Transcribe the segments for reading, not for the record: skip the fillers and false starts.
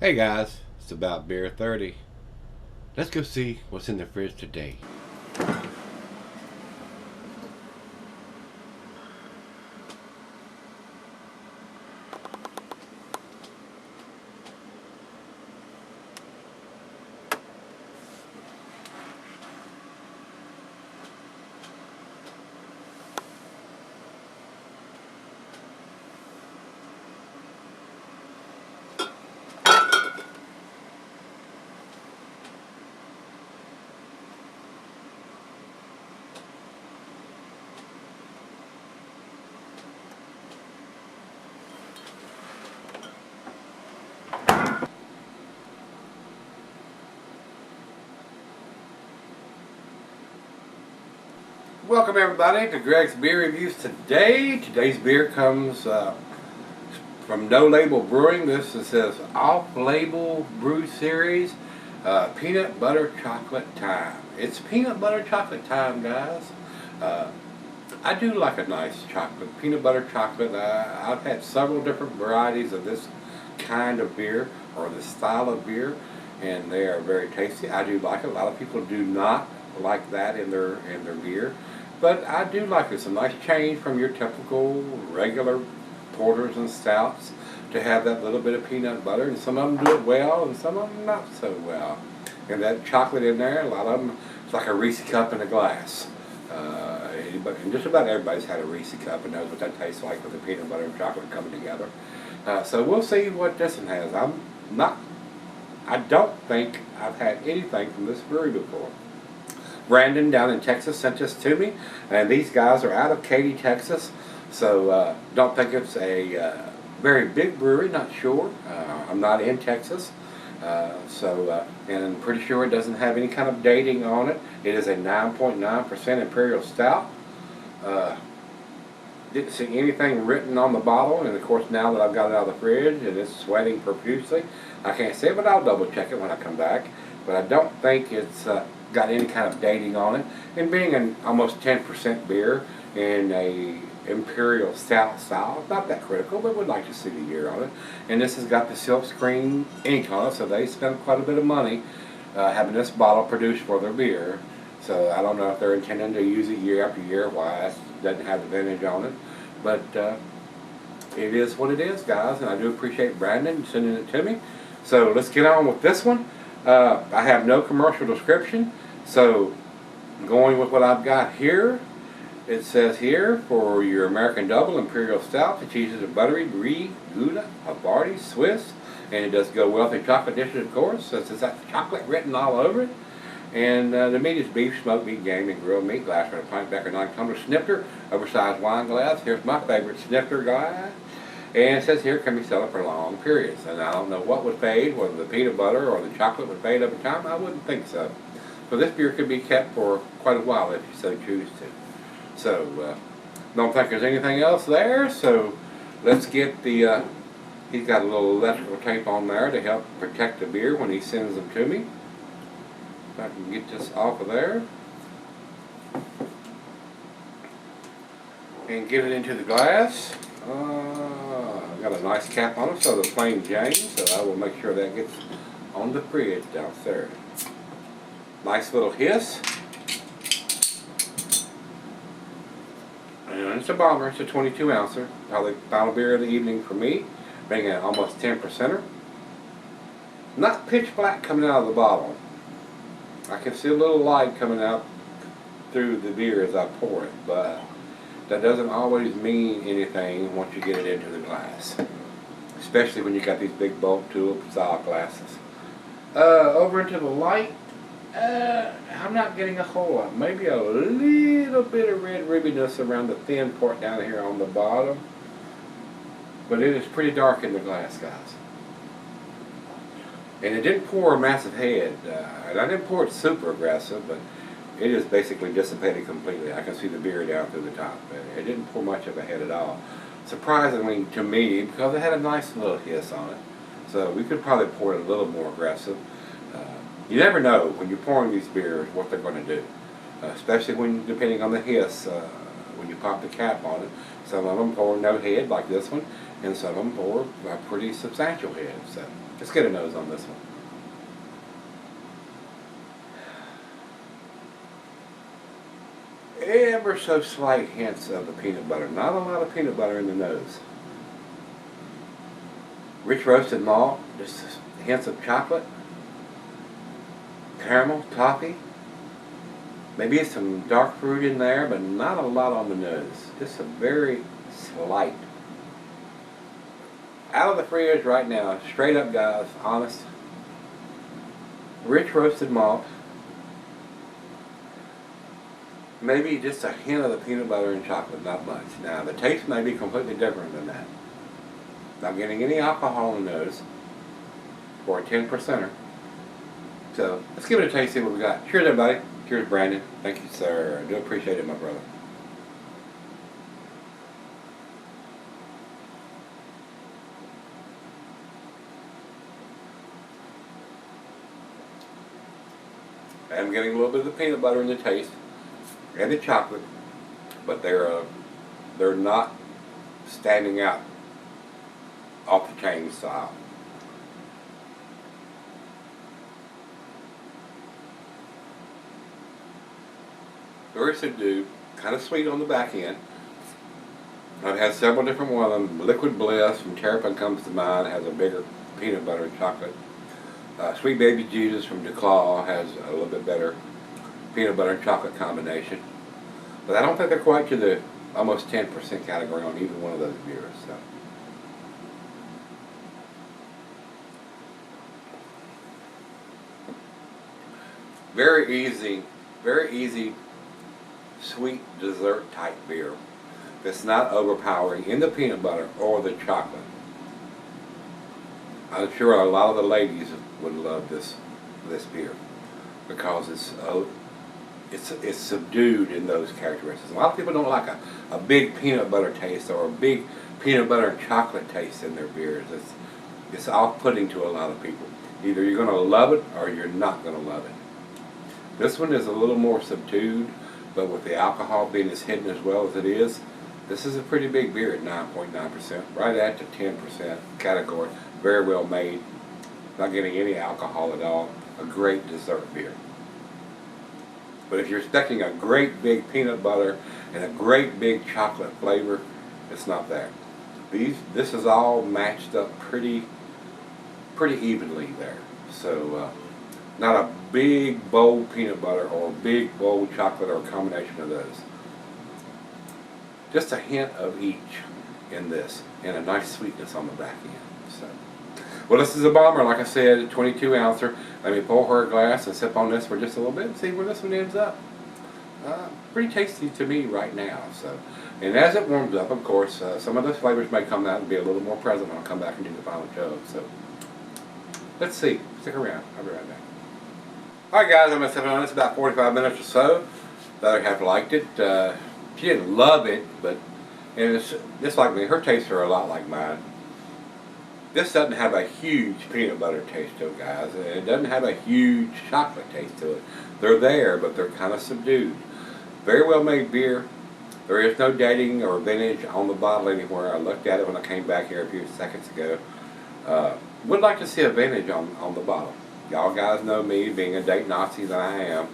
Hey guys, it's about beer 30. Let's go see what's in the fridge today. Welcome everybody to Gregsbeerreviews today. Today's beer comes from No Label Brewing. This says Off Label Brew Series Peanut Butter Chocolate Time. It's peanut butter chocolate time, guys. I do like a nice chocolate, peanut butter chocolate. I've had several different varieties of this kind of beer or this style of beer, and they are very tasty. I do like it. A lot of people do not like that in their beer. But I do like it. It's a nice change from your typical regular porters and stouts to have that little bit of peanut butter. And some of them do it well and some of them not so well. And that chocolate in there, a lot of them, it's like a Reese cup in a glass. And just about everybody's had a Reese cup and knows what that tastes like with the peanut butter and chocolate coming together. So we'll see what this one has. I don't think I've had anything from this brewery before. Brandon down in Texas sent this to me, and these guys are out of Katy, Texas, so don't think it's a very big brewery, not sure. I'm not in Texas, and I'm pretty sure it doesn't have any kind of dating on it. It is a 9.9% Imperial Stout. Didn't see anything written on the bottle, and of course now that I've got it out of the fridge and it's sweating profusely, I can't say it, but I'll double check it when I come back. But I don't think it's got any kind of dating on it, and being an almost 10% beer in a Imperial Stout style, it's not that critical, but we'd like to see the year on it. And this has got the silk screen ink on it, so they spent quite a bit of money having this bottle produced for their beer. So I don't know if they're intending to use it year after year, why it doesn't have the vintage on it, but it is what it is, guys, and I do appreciate Brandon sending it to me. So let's get on with this one. I have no commercial description, so going with what I've got here, it says here, for your American Double Imperial Stout, the cheeses are buttery, brie, Gouda, Havarti, Swiss, and it does go well with chocolate dishes, of course, so it's got chocolate written all over it. And the meat is beef, smoked meat, game, and grilled meat, glass for a pint, back or 9-tumbler snifter, oversized wine glass. Here's my favorite snifter glass. And it says here, can be sold for long periods. And I don't know what would fade, whether the peanut butter or the chocolate would fade over time. I wouldn't think so. So this beer could be kept for quite a while if you so choose to. So, don't think there's anything else there. So, let's get the, he's got a little electrical tape on there to help protect the beer when he sends them to me. If I can get this off of there. And get it into the glass. I've got a nice cap on it, so the plain Jane, so I will make sure that gets on the fridge downstairs. Nice little hiss. And it's a bomber, it's a 22 ouncer. Probably final beer of the evening for me, being an almost 10%er. Not pitch black coming out of the bottle. I can see a little light coming out through the beer as I pour it, but that doesn't always mean anything once you get it into the glass, especially when you got these big bulk tulip style glasses. Over into the light, I'm not getting a whole lot. Maybe a little bit of red rubbiness around the thin part down here on the bottom, but it is pretty dark in the glass, guys. And it didn't pour a massive head, and I didn't pour it super aggressive, but it is basically dissipated completely. I can see the beer down through the top. It didn't pour much of a head at all. Surprisingly to me, because it had a nice little hiss on it. So we could probably pour it a little more aggressive. You never know when you're pouring these beers what they're going to do. Especially when, depending on the hiss, when you pop the cap on it. Some of them pour no head like this one. and some of them bore a pretty substantial head. So let's get a nose on this one. Ever so slight hints of the peanut butter. Not a lot of peanut butter in the nose. Rich roasted malt, just hints of chocolate, caramel, toffee. Maybe some dark fruit in there, but not a lot on the nose. Just a very slight. Out of the fridge right now, straight up guys, honest. Rich roasted malt. Maybe just a hint of the peanut butter and chocolate, not much. Now the taste may be completely different than that. Not getting any alcohol in the nose for a 10%er. So let's give it a taste, see what we got. Cheers everybody. Cheers Brandon. Thank you sir. I do appreciate it my brother. I'm getting a little bit of the peanut butter in the taste and the chocolate, but they're not standing out off the chain style. Very subdued, kind of sweet on the back end. I've had several different ones of them. Liquid Bliss from Terrapin comes to mind, has a bigger peanut butter and chocolate. Sweet Baby Jesus from DeClaw has a little bit better peanut butter and chocolate combination. But I don't think they're quite to the almost 10% category on either one of those beers. So. Very easy sweet dessert type beer that's not overpowering in the peanut butter or the chocolate. I'm sure a lot of the ladies would love this beer because it's subdued in those characteristics. A lot of people don't like a big peanut butter taste or a big peanut butter and chocolate taste in their beers. It's off-putting to a lot of people. Either you're going to love it or you're not going to love it. This one is a little more subdued, but with the alcohol being as hidden as well as it is, this is a pretty big beer at 9.9%, right at the 10% category. Very well made, not getting any alcohol at all. A great dessert beer. But if you're expecting a great big peanut butter and a great big chocolate flavor, it's not there. This is all matched up pretty evenly there. So not a big bold peanut butter or a big bold chocolate or a combination of those. Just a hint of each in this, and a nice sweetness on the back end. So, well, this is a bomber, like I said, a 22 ouncer. Let me pour her a glass and sip on this for just a little bit and see where this one ends up. Pretty tasty to me right now. So, and as it warms up, of course, some of those flavors may come out and be a little more present when I come back and do the final chug. So, let's see. Stick around. I'll be right back. All right, guys, I'm going to sip on this about 45 minutes or so. The other half liked it. She didn't love it, but and it's just like me. Her tastes are a lot like mine. This doesn't have a huge peanut butter taste to it, guys, and it doesn't have a huge chocolate taste to it. They're there, but they're kind of subdued. Very well made beer. There is no dating or vintage on the bottle anywhere. I looked at it when I came back here a few seconds ago. Would like to see a vintage on the bottle. Y'all guys know me, being a date Nazi that I am.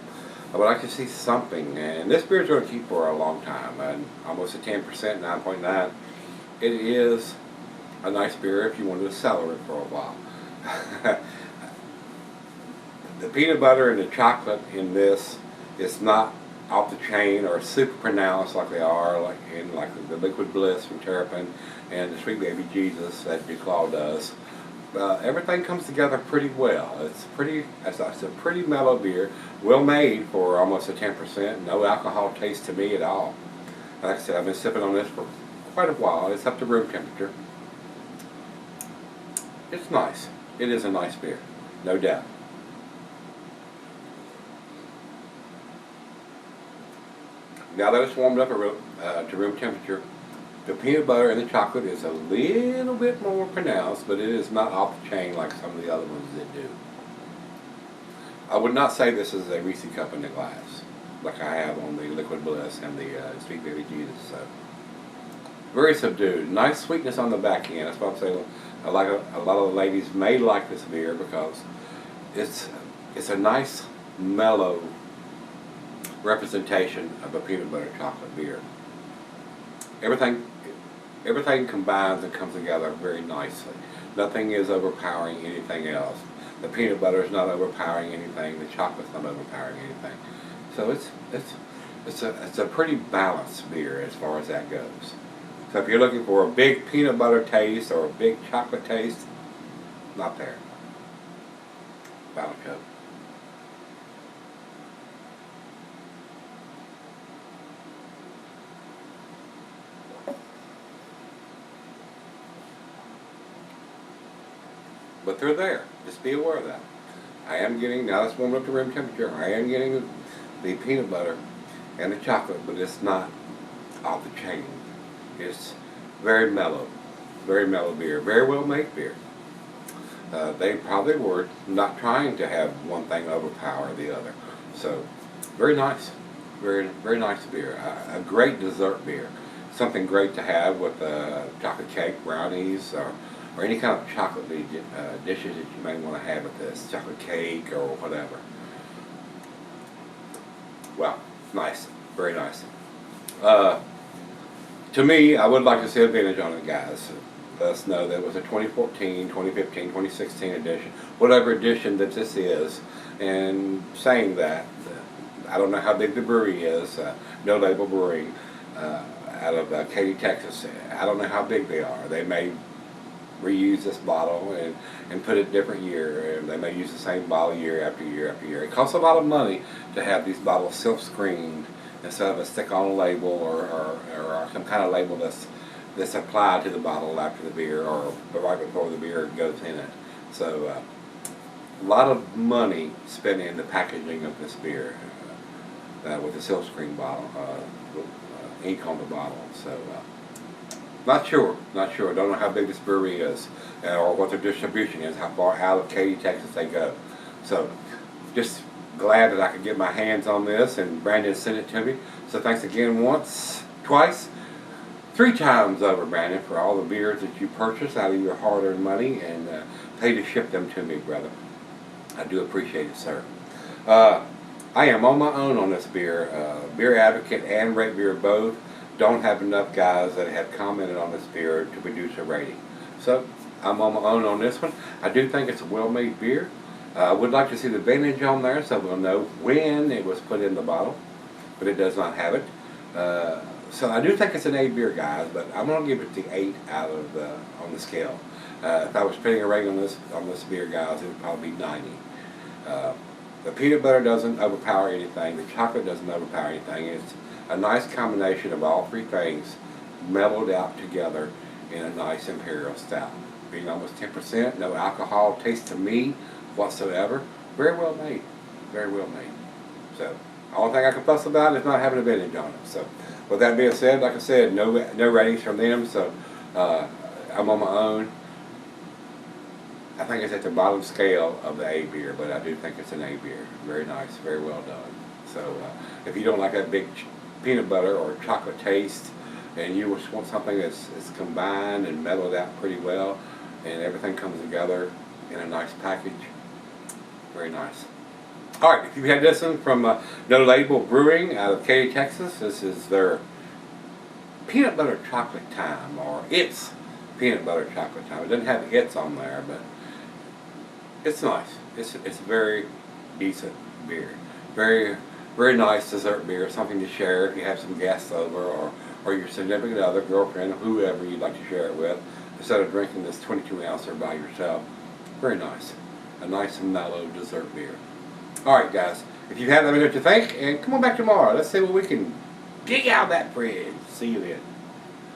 I would like to see something, and this beer is going to keep for a long time. Almost a 10%, 9.9. It is a nice beer if you wanted to cellar it for a while. The peanut butter and the chocolate in this is not off the chain or super pronounced like they are like the Liquid Bliss from Terrapin and the Sweet Baby Jesus that DeClaw does. Everything comes together pretty well. It's a pretty mellow beer, well made for almost a 10%. No alcohol taste to me at all. Like I said, I've been sipping on this for quite a while. It's up to room temperature. It's nice. It is a nice beer, no doubt. Now that it's warmed up to room temperature, the peanut butter and the chocolate is a little bit more pronounced, but it is not off the chain like some of the other ones that do. I would not say this is a Reese cup in the glass, like I have on the Liquid Bliss and the Sweet Baby Jesus. So very subdued. Nice sweetness on the back end. That's what I'm saying. A lot of the ladies may like this beer because it's a nice mellow representation of a peanut butter chocolate beer. Everything combines and comes together very nicely. Nothing is overpowering anything else. The peanut butter is not overpowering anything. The chocolate's not overpowering anything. So it's a pretty balanced beer as far as that goes. So if you're looking for a big peanut butter taste or a big chocolate taste, not there. Bottle Coke. But they're there. Just be aware of that. I am getting, now it's warmed up to room temperature, I am getting the peanut butter and the chocolate, but it's not off the chain. It's very mellow beer, very well made beer. They probably were not trying to have one thing overpower the other. So, very nice, very nice beer. A great dessert beer. Something great to have with chocolate cake, brownies, or any kind of chocolate dishes that you may want to have with this, chocolate cake or whatever. Well, nice, very nice. To me, I would like to see a vintage on it, guys. Let us know that it was a 2014, 2015, 2016 edition, whatever edition that this is. And saying that, I don't know how big the brewery is, No Label Brewing, out of Katy, Texas. I don't know how big they are. They may reuse this bottle and put it different year, and they may use the same bottle year after year after year. It costs a lot of money to have these bottles self-screened instead of a stick-on label or some kind of label that's applied to the bottle after the beer or right before the beer goes in it. So a lot of money spent in the packaging of this beer with the self-screen bottle, with ink on the bottle. So not sure. Don't know how big this brewery is or what their distribution is, how far out of Katy, Texas they go. So just glad that I could get my hands on this, and Brandon sent it to me. So thanks again once, twice, 3 times over, Brandon, for all the beers that you purchased out of your hard-earned money and pay to ship them to me, brother. I do appreciate it, sir. I am on my own on this beer. Beer Advocate and Rate Beer both don't have enough guys that have commented on this beer to produce a rating. So I'm on my own on this one. I do think it's a well-made beer. I would like to see the vintage on there so we'll know when it was put in the bottle, but it does not have it. So I do think it's an A beer, guys, but I'm going to give it the 8 out of on the scale. If I was putting a rating on this beer, guys, it would probably be 90. The peanut butter doesn't overpower anything. The chocolate doesn't overpower anything. It's a nice combination of all 3 things mellowed out together in a nice Imperial Stout. Being almost 10%, no alcohol taste to me whatsoever. Very well made. Very well made. So, the only thing I can fuss about is not having a vintage on it. So, with that being said, like I said, no ratings from them, so I'm on my own. I think it's at the bottom scale of the A beer, but I do think it's an A beer. Very nice, very well done. So, if you don't like that big peanut butter or chocolate taste, and you just want something that's combined and mellowed out pretty well, and everything comes together in a nice package, very nice. Alright, if you had this one from No Label Brewing out of Katy, Texas, this is their peanut butter chocolate time, or it's peanut butter chocolate time. It doesn't have it's on there, but it's nice. It's a very decent beer. Very, very nice dessert beer, something to share if you have some guests over, or your significant other, girlfriend, whoever you'd like to share it with, instead of drinking this 22-ouncer by yourself. Very nice. A nice and mellow dessert beer. Alright, guys, if you have, let me know what you think, and come on back tomorrow. Let's see what we can dig out of that fridge. See you then.